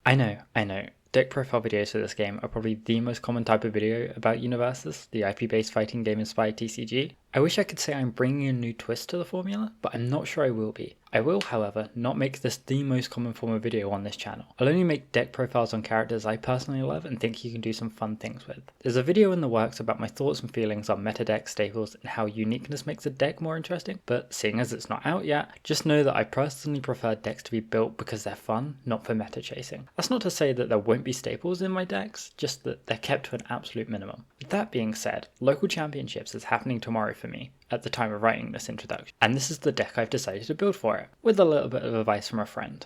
I know. Deck profile videos for this game are probably the most common type of video about Universus, the IP-based fighting game inspired TCG. I wish I could say I'm bringing a new twist to the formula, but I'm not sure I will be. I will, however, not make this the most common form of video on this channel. I'll only make deck profiles on characters I personally love and think you can do some fun things with. There's a video in the works about my thoughts and feelings on meta deck staples and how uniqueness makes a deck more interesting, but seeing as it's not out yet, just know that I personally prefer decks to be built because they're fun, not for meta chasing. That's not to say that there won't be staples in my decks, just that they're kept to an absolute minimum. With that being said, local championships is happening tomorrow for me at the time of writing this introduction, and this is the deck I've decided to build for it, with a little bit of advice from a friend.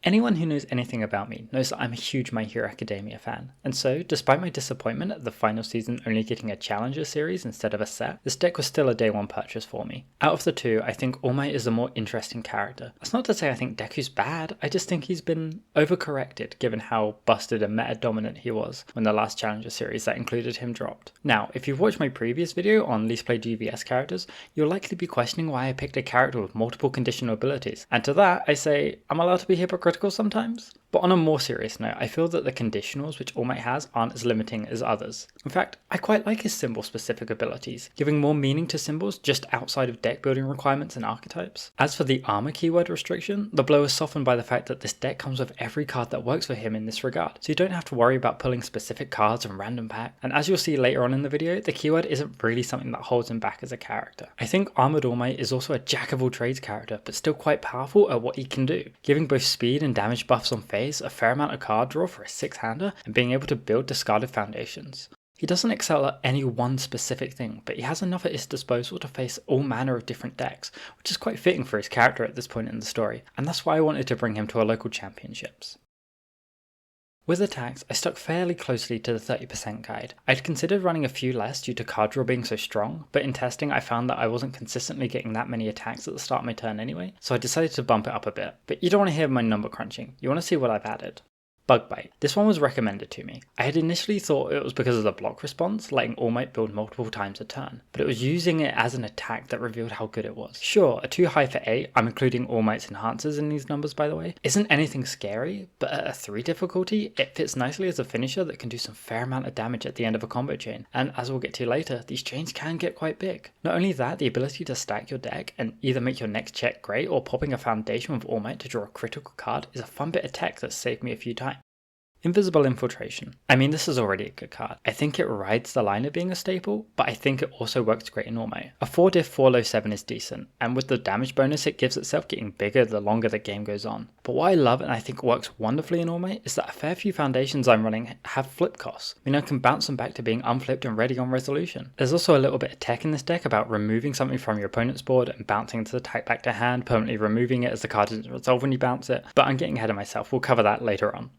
Anyone who knows anything about me knows that I'm a huge My Hero Academia fan, and so, despite my disappointment at the final season only getting a Challenger series instead of a set, this deck was still a day one purchase for me. Out of the two, I think All Might is the more interesting character. That's not to say I think Deku's bad, I just think he's been overcorrected given how busted and meta dominant he was when the last Challenger series that included him dropped. Now, if you've watched my previous video on least played GVS characters, you'll likely be questioning why I picked a character with multiple conditional abilities, and to that I say, I'm allowed to be hypocritical sometimes. But on a more serious note, I feel that the conditionals which All Might has aren't as limiting as others. In fact, I quite like his symbol specific abilities, giving more meaning to symbols just outside of deck building requirements and archetypes. As for the armor keyword restriction, the blow is softened by the fact that this deck comes with every card that works for him in this regard, so you don't have to worry about pulling specific cards and random pack, and as you'll see later on in the video, the keyword isn't really something that holds him back as a character. I think Armored All Might is also a jack of all trades character, but still quite powerful at what he can do, giving both speed and damage buffs on phase, a fair amount of card draw for a 6-hander, and being able to build discarded foundations. He doesn't excel at any one specific thing, but he has enough at his disposal to face all manner of different decks, which is quite fitting for his character at this point in the story, and that's why I wanted to bring him to our local championships. With attacks, I stuck fairly closely to the 30% guide. I'd considered running a few less due to card draw being so strong, but in testing I found that I wasn't consistently getting that many attacks at the start of my turn anyway, so I decided to bump it up a bit. But you don't want to hear my number crunching, you want to see what I've added. Bug Bite. This one was recommended to me. I had initially thought it was because of the block response, letting All Might build multiple times a turn, but it was using it as an attack that revealed how good it was. Sure, a 2 high for 8, I'm including All Might's enhancers in these numbers by the way, isn't anything scary, but at a 3 difficulty, it fits nicely as a finisher that can do some fair amount of damage at the end of a combo chain, and as we'll get to later, these chains can get quite big. Not only that, the ability to stack your deck and either make your next check great or popping a foundation with All Might to draw a critical card is a fun bit of tech that's saved me a few times. Invisible Infiltration. I mean, this is already a good card. I think it rides the line of being a staple, but I think it also works great in All Might. A 4 diff 4 low 7 is decent, and with the damage bonus it gives itself getting bigger the longer the game goes on. But what I love and I think works wonderfully in All Might is that a fair few foundations I'm running have flip costs, meaning I can bounce them back to being unflipped and ready on resolution. There's also a little bit of tech in this deck about removing something from your opponent's board and bouncing the attack back to hand, permanently removing it as the card doesn't resolve when you bounce it, but I'm getting ahead of myself, we'll cover that later on.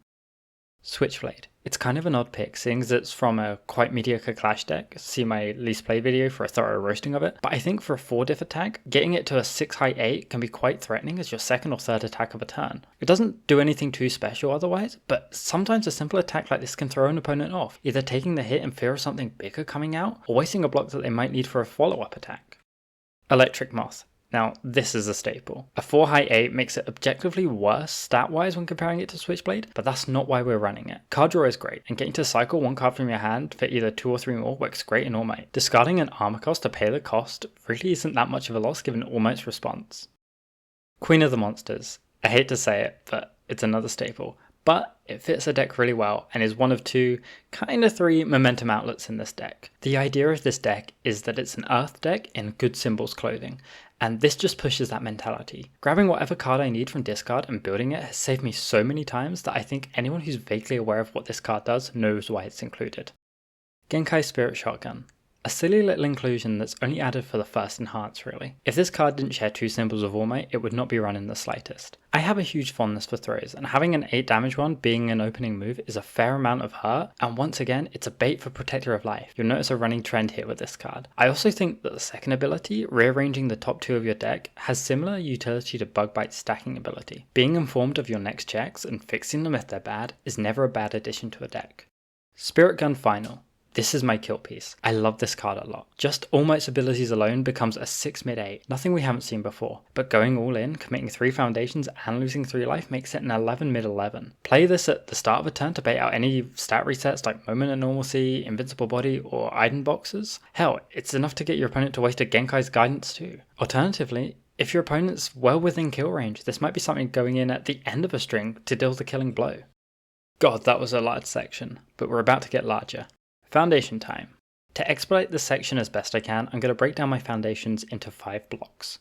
Switchblade. It's kind of an odd pick, seeing as it's from a quite mediocre Clash deck, see my least play video for a thorough roasting of it, but I think for a 4 diff attack, getting it to a 6 high 8 can be quite threatening as your second or third attack of a turn. It doesn't do anything too special otherwise, but sometimes a simple attack like this can throw an opponent off, either taking the hit in fear of something bigger coming out, or wasting a block that they might need for a follow-up attack. Electric Moth. Now, this is a staple. A 4 high 8 makes it objectively worse stat-wise when comparing it to Switchblade, but that's not why we're running it. Card draw is great, and getting to cycle one card from your hand for either 2 or 3 more works great in All Might. Discarding an armor cost to pay the cost really isn't that much of a loss given All Might's response. Queen of the Monsters. I hate to say it, but it's another staple. But it fits the deck really well and is one of 2, kinda 3 momentum outlets in this deck. The idea of this deck is that it's an earth deck in good symbols clothing, and this just pushes that mentality. Grabbing whatever card I need from discard and building it has saved me so many times that I think anyone who's vaguely aware of what this card does knows why it's included. Genkai Spirit Shotgun. A silly little inclusion that's only added for the first enhance really. If this card didn't share 2 symbols of All Might, it would not be run in the slightest. I have a huge fondness for throws, and having an 8 damage one being an opening move is a fair amount of hurt, and once again, it's a bait for Protector of Life. You'll notice a running trend here with this card. I also think that the second ability, rearranging the top 2 of your deck, has similar utility to Bug Bite's stacking ability. Being informed of your next checks and fixing them if they're bad is never a bad addition to a deck. Spirit Gun Final. This is my kill piece. I love this card a lot. Just All Might's abilities alone becomes a 6 mid-8, nothing we haven't seen before. But going all in, committing 3 foundations and losing 3 life makes it an 11 mid-11. Play this at the start of a turn to bait out any stat resets like Moment of Normalcy, Invincible Body, or Iden boxes. Hell, it's enough to get your opponent to waste a Genkai's Guidance too. Alternatively, if your opponent's well within kill range, this might be something going in at the end of a string to deal the killing blow. God, that was a large section, but we're about to get larger. Foundation time. To expedite this section as best I can, I'm going to break down my foundations into 5 blocks.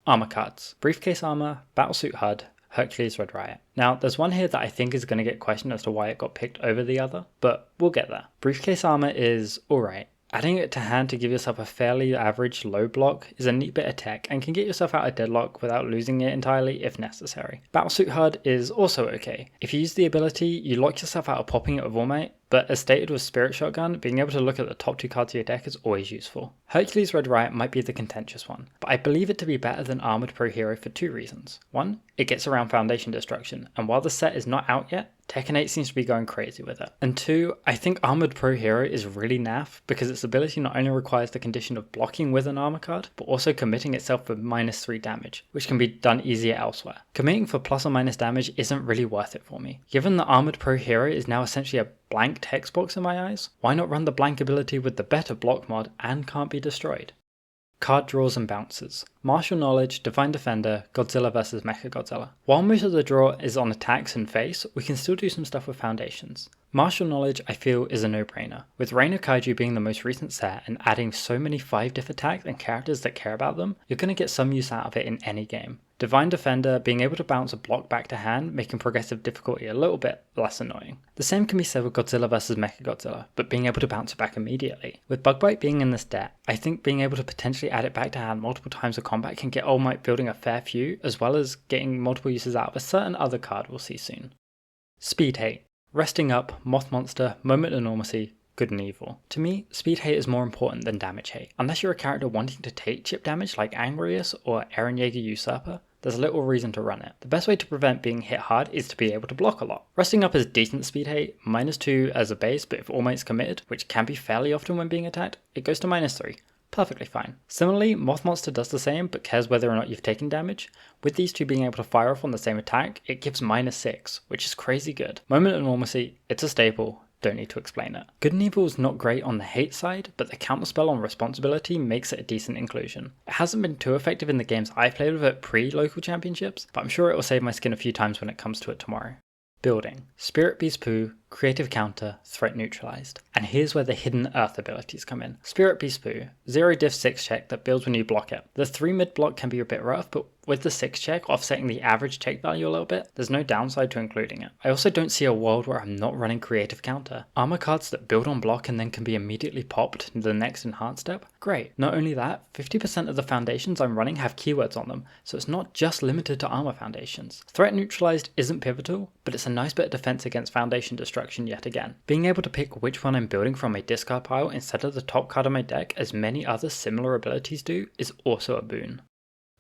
Armor cards. Briefcase Armor, Battlesuit HUD, Hercules Red Riot. Now, there's one here that I think is going to get questioned as to why it got picked over the other, but we'll get there. Briefcase Armor is alright. Adding it to hand to give yourself a fairly average low block is a neat bit of tech and can get yourself out of deadlock without losing it entirely if necessary. Battlesuit HUD is also okay. If you use the ability, you lock yourself out of popping it with All Might, but as stated with Spirit Shotgun, being able to look at the top 2 cards of your deck is always useful. Hercules Red Riot might be the contentious one, but I believe it to be better than Armored Pro Hero for 2 reasons. 1, it gets around Foundation Destruction, and while the set is not out yet, Tekken 8 seems to be going crazy with it. And 2, I think Armored Pro Hero is really naff because its ability not only requires the condition of blocking with an armor card, but also committing itself for -3 damage, which can be done easier elsewhere. Committing for plus or minus damage isn't really worth it for me. Given that Armored Pro Hero is now essentially a blank text box in my eyes, why not run the blank ability with the better block mod and can't be destroyed? Card draws and bounces. Martial Knowledge, Divine Defender, Godzilla vs Mechagodzilla. While most of the draw is on attacks and face, we can still do some stuff with foundations. Martial Knowledge, I feel, is a no-brainer. With Reign of Kaiju being the most recent set and adding so many 5-diff attacks and characters that care about them, you're going to get some use out of it in any game. Divine Defender, being able to bounce a block back to hand, making progressive difficulty a little bit less annoying. The same can be said with Godzilla vs Mechagodzilla, but being able to bounce it back immediately. With Bug Bite being in this deck, I think being able to potentially add it back to hand multiple times of combat can get All Might building a fair few, as well as getting multiple uses out of a certain other card we'll see soon. Speed Hate. Resting Up, Moth Monster, Moment of Normalcy, Good and Evil. To me, Speed Hate is more important than Damage Hate. Unless you're a character wanting to take chip damage like Angrius or Eren Yeager Usurper, there's little reason to run it. The best way to prevent being hit hard is to be able to block a lot. Resting Up is decent Speed Hate, -2 as a base, but if All Might's committed, which can be fairly often when being attacked, it goes to -3. Perfectly fine. Similarly, Moth Monster does the same, but cares whether or not you've taken damage. With these two being able to fire off on the same attack, it gives -6, which is crazy good. Moment of Normalcy, it's a staple. Don't need to explain it. Good and Evil is not great on the hate side, but the counterspell on Responsibility makes it a decent inclusion. It hasn't been too effective in the games I've played with it pre-local championships, but I'm sure it will save my skin a few times when it comes to it tomorrow. Building. Spirit Beast Poo, Creative Counter, Threat Neutralized. And here's where the Hidden Earth abilities come in. Spirit Beast Poo, 0 diff 6 check that builds when you block it. The 3 mid block can be a bit rough, but with the 6 check offsetting the average check value a little bit, there's no downside to including it. I also don't see a world where I'm not running Creative Counter. Armor cards that build on block and then can be immediately popped to the next enhanced step? Great. Not only that, 50% of the foundations I'm running have keywords on them, so it's not just limited to armor foundations. Threat Neutralized isn't pivotal, but it's a nice bit of defense against foundation destruction yet again. Being able to pick which one I'm building from my discard pile instead of the top card of my deck, as many other similar abilities do, is also a boon.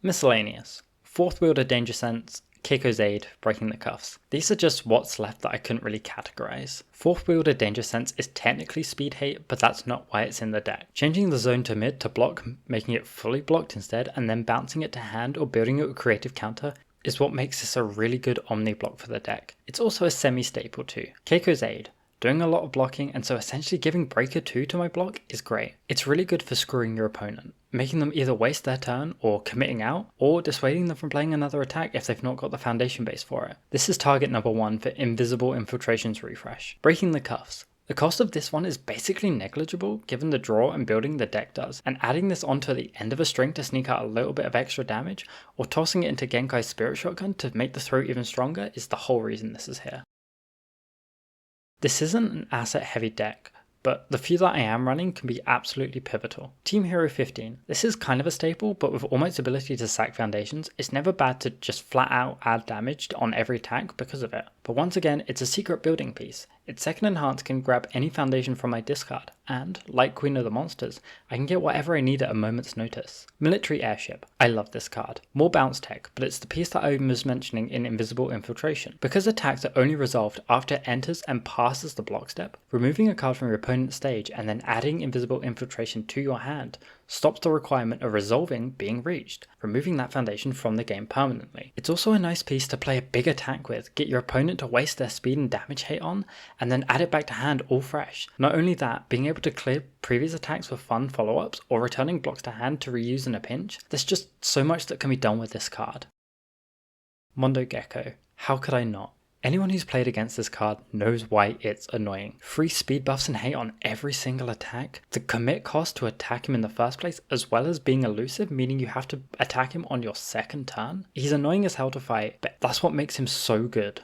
Miscellaneous. Fourth Wielder Danger Sense, Keiko's Aid, Breaking the Cuffs. These are just what's left that I couldn't really categorize. Fourth Wielder Danger Sense is technically Speed Hate, but that's not why it's in the deck. Changing the zone to mid to block, making it fully blocked instead, and then bouncing it to hand or building it with Creative Counter is what makes this a really good omni block for the deck. It's also a semi-staple too. Keiko's Aid. Doing a lot of blocking, and so essentially giving Breaker 2 to my block is great. It's really good for screwing your opponent, making them either waste their turn or committing out, or dissuading them from playing another attack if they've not got the foundation base for it. This is target number 1 for Invisible Infiltrations Refresh. Breaking the Cuffs. The cost of this one is basically negligible given the draw and building the deck does, and adding this onto the end of a string to sneak out a little bit of extra damage, or tossing it into Genkai's Spirit Shotgun to make the throw even stronger is the whole reason this is here. This isn't an asset heavy deck, but the few that I am running can be absolutely pivotal. Team Hero 15. This is kind of a staple, but with All Might's ability to sack foundations, it's never bad to just flat out add damage on every attack because of it. But once again, it's a secret building piece. Its second enhance can grab any foundation from my discard, and, like Queen of the Monsters, I can get whatever I need at a moment's notice. Military Airship. I love this card. More bounce tech, but it's the piece that I was mentioning in Invisible Infiltration. Because attacks are only resolved after it enters and passes the block step, removing a card from your opponent's stage and then adding Invisible Infiltration to your hand stops the requirement of resolving being reached, removing that foundation from the game permanently. It's also a nice piece to play a big attack with, get your opponent to waste their speed and damage hit on, and then add it back to hand all fresh. Not only that, being able to clear previous attacks with fun follow-ups or returning blocks to hand to reuse in a pinch, there's just so much that can be done with this card. Mondo Gecko. How could I not? Anyone who's played against this card knows why it's annoying. Free speed buffs and hate on every single attack, the commit cost to attack him in the first place, as well as being elusive, meaning you have to attack him on your second turn. He's annoying as hell to fight, but that's what makes him so good.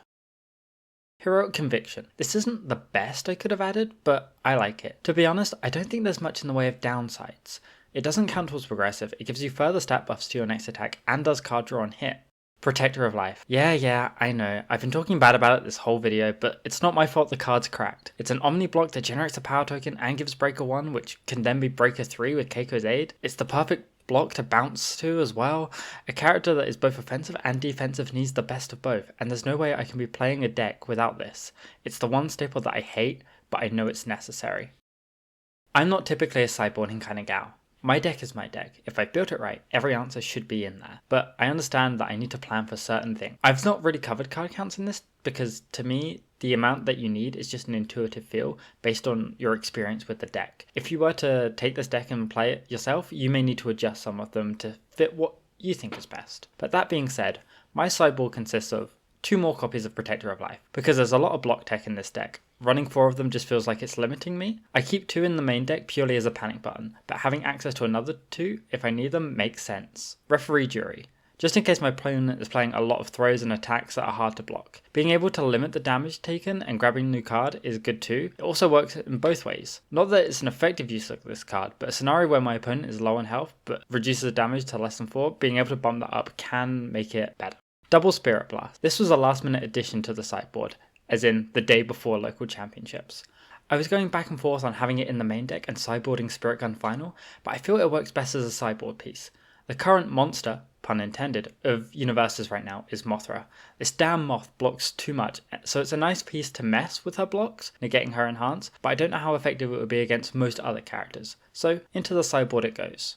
Heroic Conviction. This isn't the best I could have added, but I like it. To be honest, I don't think there's much in the way of downsides. It doesn't count towards progressive, it gives you further stat buffs to your next attack and does card draw on hit. Protector of Life. Yeah, I know. I've been talking bad about it this whole video, but it's not my fault the card's cracked. It's an Omni block that generates a power token and gives Breaker 1, which can then be Breaker 3 with Keiko's aid. It's the perfect block to bounce to as well. A character that is both offensive and defensive needs the best of both, and there's no way I can be playing a deck without this. It's the one staple that I hate, but I know it's necessary. I'm not typically a sideboarding kind of gal. My deck is my deck. If I built it right, every answer should be in there. But I understand that I need to plan for certain things. I've not really covered card counts in this because to me, the amount that you need is just an intuitive feel based on your experience with the deck. If you were to take this deck and play it yourself, you may need to adjust some of them to fit what you think is best. But that being said, my sideboard consists of 2 more copies of Protector of Life, because there's a lot of block tech in this deck. Running 4 of them just feels like it's limiting me. I keep 2 in the main deck purely as a panic button, but having access to another 2 if I need them makes sense. Referee Jury. Just in case my opponent is playing a lot of throws and attacks that are hard to block. Being able to limit the damage taken and grabbing a new card is good too. It also works in both ways. Not that it's an effective use of this card, but a scenario where my opponent is low on health but reduces the damage to less than 4, being able to bump that up can make it better. Double Spirit Blast. This was a last minute addition to the sideboard, as in the day before local championships. I was going back and forth on having it in the main deck and sideboarding Spirit Gun Final, but I feel it works best as a sideboard piece. The current monster, pun intended, of Universus right now is Mothra. This damn moth blocks too much, so it's a nice piece to mess with her blocks, negating her enhance, but I don't know how effective it would be against most other characters, so into the sideboard it goes.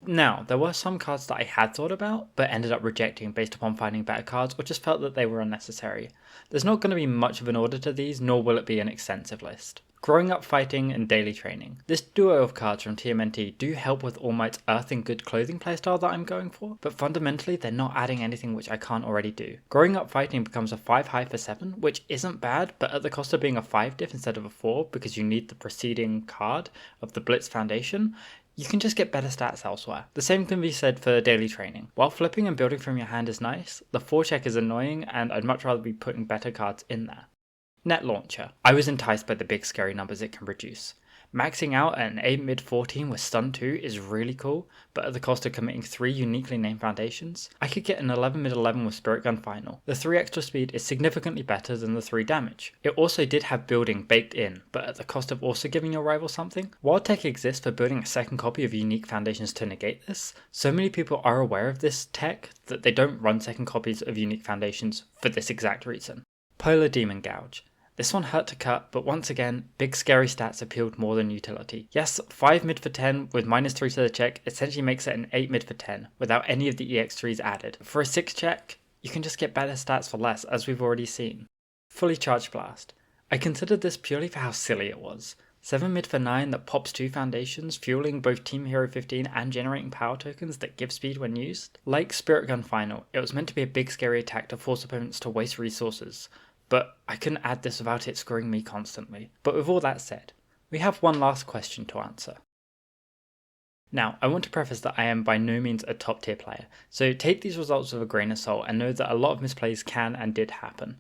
Now, there were some cards that I had thought about, but ended up rejecting based upon finding better cards or just felt that they were unnecessary. There's not going to be much of an order to these, nor will it be an extensive list. Growing Up Fighting and Daily Training. This duo of cards from TMNT do help with All Might's Earth and Good Clothing playstyle that I'm going for, but fundamentally they're not adding anything which I can't already do. Growing Up Fighting becomes a 5 high for 7, which isn't bad, but at the cost of being a 5 diff instead of a 4 because you need the preceding card of the Blitz Foundation. You can just get better stats elsewhere. The same can be said for Daily Training. While flipping and building from your hand is nice, the forecheck is annoying and I'd much rather be putting better cards in there. Net Launcher. I was enticed by the big scary numbers it can produce. Maxing out at an 8 mid 14 with stun 2 is really cool, but at the cost of committing 3 uniquely named foundations. I could get an 11 mid 11 with Spirit Gun Final. The 3 extra speed is significantly better than the 3 damage. It also did have building baked in, but at the cost of also giving your rival something. While tech exists for building a second copy of unique foundations to negate this, so many people are aware of this tech that they don't run second copies of unique foundations for this exact reason. Polar Demon Gouge. This one hurt to cut, but once again, big scary stats appealed more than utility. Yes, 5 mid for 10 with -3 to the check essentially makes it an 8 mid for 10 without any of the EX3s added. For a 6 check, you can just get better stats for less, as we've already seen. Fully Charged Blast. I considered this purely for how silly it was. 7 mid for 9 that pops 2 foundations, fueling both Team Hero 15 and generating power tokens that give speed when used. Like Spirit Gun Final, it was meant to be a big scary attack to force opponents to waste resources, but I couldn't add this without it screwing me constantly. But with all that said, we have one last question to answer. Now, I want to preface that I am by no means a top tier player, so take these results with a grain of salt and know that a lot of misplays can and did happen.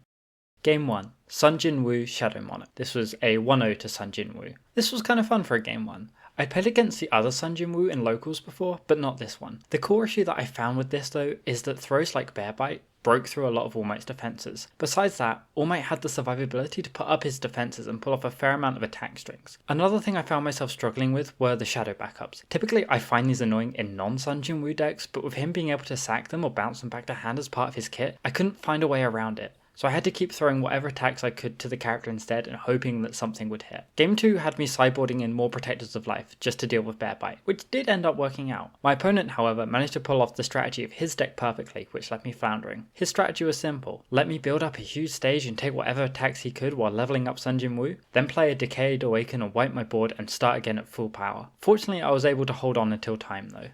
Game 1, Sun Jin Woo Shadow Monarch. This was a 1-0 to Sun Jin Woo. This was kind of fun for a game 1. I'd played against the other Sun Jin Woo in locals before, but not this one. The core issue that I found with this though is that throws like Bear Bite broke through a lot of All Might's defenses. Besides that, All Might had the survivability to put up his defenses and pull off a fair amount of attack strings. Another thing I found myself struggling with were the shadow backups. Typically I find these annoying in non-Sun Jin Woo decks, but with him being able to sack them or bounce them back to hand as part of his kit, I couldn't find a way around it. So I had to keep throwing whatever attacks I could to the character instead and hoping that something would hit. Game 2 had me sideboarding in more Protectors of Life just to deal with Bear Bite, which did end up working out. My opponent, however, managed to pull off the strategy of his deck perfectly, which left me floundering. His strategy was simple: let me build up a huge stage and take whatever attacks he could while leveling up Sun Jin Woo, then play a Decayed Awaken and wipe my board and start again at full power. Fortunately I was able to hold on until time though.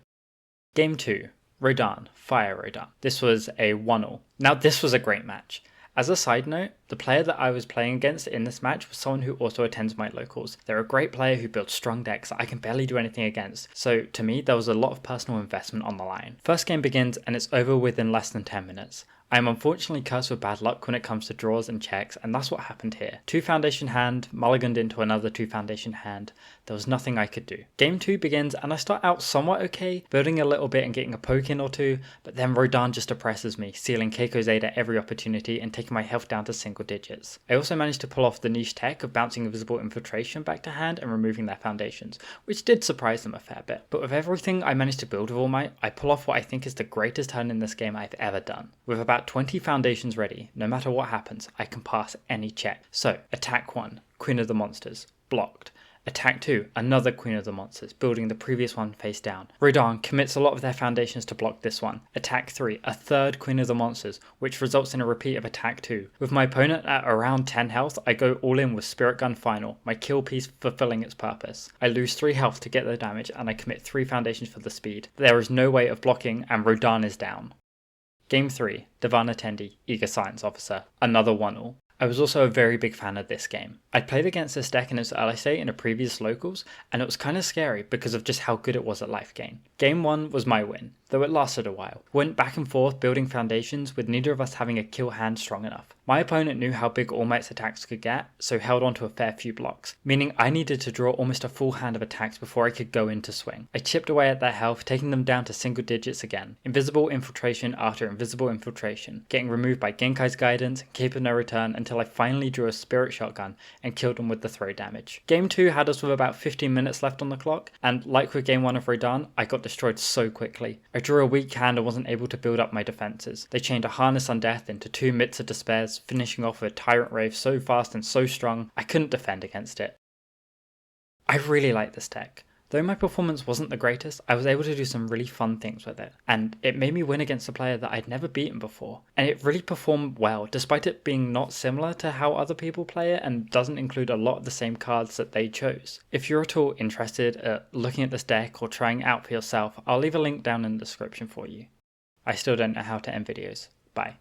Game 2. Rodan, Fire Rodan. This was a 1-all. Now this was a great match. As a side note, the player that I was playing against in this match was someone who also attends my locals. They're a great player who builds strong decks that I can barely do anything against, so to me there was a lot of personal investment on the line. First game begins and it's over within less than 10 minutes. I am unfortunately cursed with bad luck when it comes to draws and checks, and that's what happened here. 2 foundation hand, mulliganed into another 2 foundation hand. There was nothing I could do. Game 2 begins and I start out somewhat okay, building a little bit and getting a poke in or two, but then Rodan just oppresses me, sealing Keiko's Aid at every opportunity and taking my health down to single digits. I also managed to pull off the niche tech of bouncing Invisible Infiltration back to hand and removing their foundations, which did surprise them a fair bit. But with everything I managed to build with All Might, I pull off what I think is the greatest turn in this game I've ever done. With about 20 foundations ready, no matter what happens, I can pass any check. So, attack 1, Queen of the Monsters, blocked. Attack 2, another Queen of the Monsters, building the previous one face down. Rodan commits a lot of their foundations to block this one. Attack 3, a third Queen of the Monsters, which results in a repeat of attack 2. With my opponent at around 10 health, I go all in with Spirit Gun Final, my kill piece fulfilling its purpose. I lose 3 health to get the damage and I commit 3 foundations for the speed. There is no way of blocking and Rodan is down. Game 3, Divana Tendi, Eager Science Officer, another 1-all. I was also a very big fan of this game. I'd played against this deck in its early state in a previous locals, and it was kind of scary because of just how good it was at life gain. Game 1 was my win, though it lasted a while. Went back and forth building foundations with neither of us having a kill hand strong enough. My opponent knew how big All Might's attacks could get, so held on to a fair few blocks, meaning I needed to draw almost a full hand of attacks before I could go into swing. I chipped away at their health, taking them down to single digits again. Invisible Infiltration after Invisible Infiltration, getting removed by Genkai's Guidance and Cape of No Return until I finally drew a Spirit Shotgun and killed them with the throw damage. Game 2 had us with about 15 minutes left on the clock, and like with Game 1 of Rodan, I got destroyed so quickly. I drew a weak hand and wasn't able to build up my defenses. They chained a Harness Undeath into 2 Mitts of Despairs, finishing off with a Tyrant Wraith so fast and so strong, I couldn't defend against it. I really like this deck. Though my performance wasn't the greatest, I was able to do some really fun things with it, and it made me win against a player that I'd never beaten before, and it really performed well, despite it being not similar to how other people play it and doesn't include a lot of the same cards that they chose. If you're at all interested at looking at this deck or trying it out for yourself, I'll leave a link down in the description for you. I still don't know how to end videos.